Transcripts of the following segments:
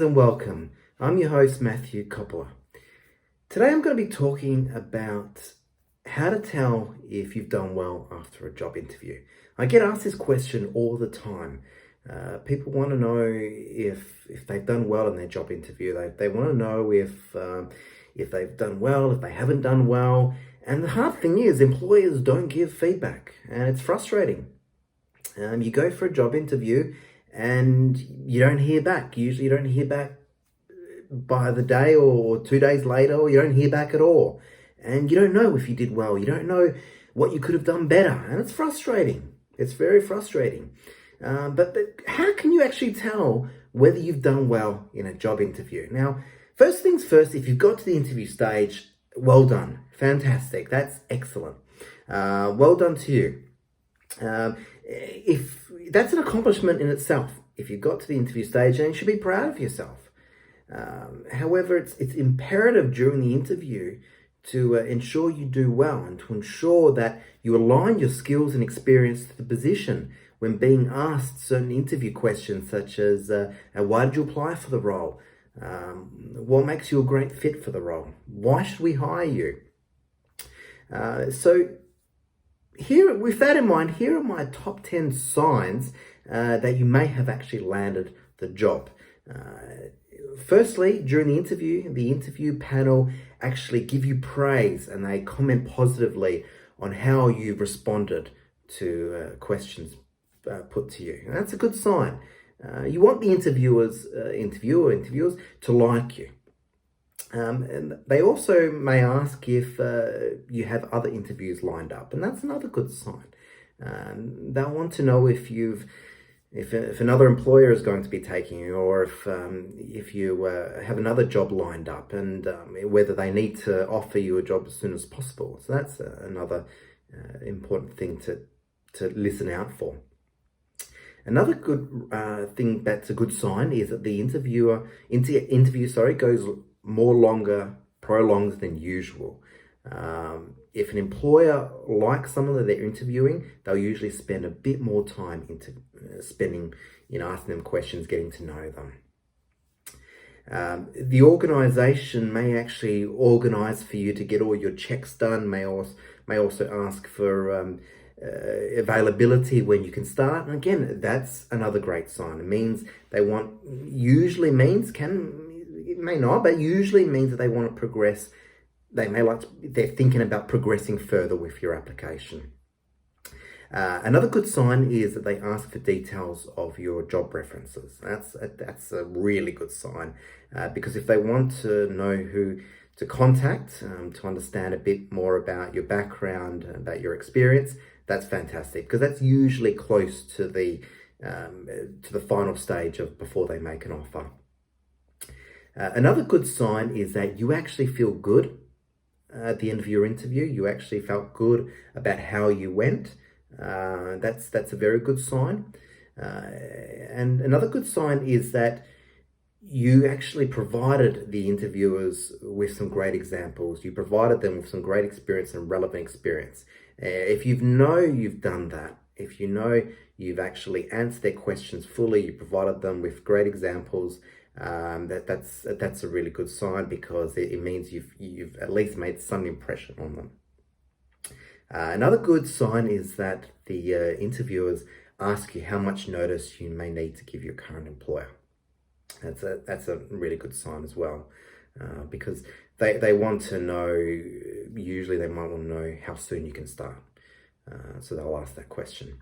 And welcome. I'm your host, Matthew Coppola. Today I'm going to be talking about how to tell if you've done well after a job interview. I get asked this question all the time. People want to know if they've done well in their job interview. They want to know if they've done well, if they haven't done well. And the hard thing is employers don't give feedback, and it's frustrating. You go for a job interview and you don't hear back. Usually you don't hear back by the day or 2 days later, or you don't hear back at all. And you don't know if you did well. You don't know what you could have done better. And it's frustrating. It's very frustrating. But how can you actually tell whether you've done well in a job interview? Now, first things first, if you've got to the interview stage, well done. Fantastic. That's excellent. Well done to you. If that's an accomplishment in itself, if you got to the interview stage, then you should be proud of yourself. However, it's imperative during the interview to ensure you do well and to ensure that you align your skills and experience to the position when being asked certain interview questions such as why did you apply for the role? What makes you a great fit for the role? Why should we hire you? So here, with that in mind, here are my top 10 signs that you may have actually landed the job. Firstly, during the interview panel actually give you praise and they comment positively on how you've responded to questions put to you. And that's a good sign. You want the interviewers to like you. And they also may ask if you have other interviews lined up, and that's another good sign. They'll want to know if another employer is going to be taking you, or if you have another job lined up, and whether they need to offer you a job as soon as possible. So that's another important thing to listen out for. Another good thing that's a good sign is that the interview goes more prolonged than usual. If an employer likes someone that they're interviewing, they'll usually spend a bit more time asking them questions, getting to know them. The organization may actually organize for you to get all your checks done, may also ask for availability when you can start. And again, that's another great sign. It means it may not, but usually means that they want to progress. They're thinking about progressing further with your application. Another good sign is that they ask for details of your job references. That's a really good sign, because if they want to know who to contact to understand a bit more about your background, about your experience, that's fantastic, because that's usually close to the final stage before they make an offer. Another good sign is that you actually feel good at the end of your interview. You actually felt good about how you went. That's a very good sign. And another good sign is that you actually provided the interviewers with some great examples. You provided them with some great experience and relevant experience. If you've done that, if you know you've actually answered their questions fully, you provided them with great examples, that's a really good sign, because it means you've at least made some impression on them. Another good sign is that the interviewers ask you how much notice you may need to give your current employer. That's a really good sign as well, because they want to know. Usually, they might want to know how soon you can start, so they'll ask that question.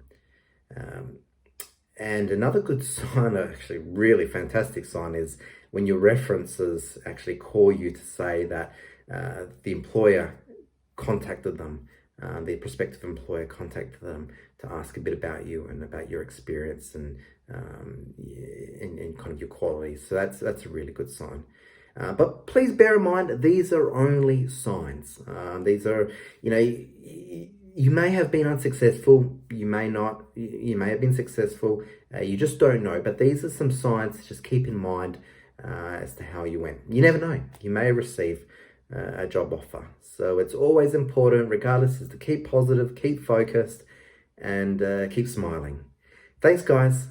And another good sign, actually really fantastic sign, is when your references actually call you to say that the employer contacted them, the prospective employer contacted them to ask a bit about you and about your experience and kind of your qualities. So that's a really good sign. But please bear in mind, these are only signs. These are, you may have been unsuccessful, you may not, you may have been successful, you just don't know. But these are some signs to just keep in mind as to how you went. You never know, you may receive a job offer. So it's always important, regardless, is to keep positive, keep focused, and keep smiling. Thanks, guys.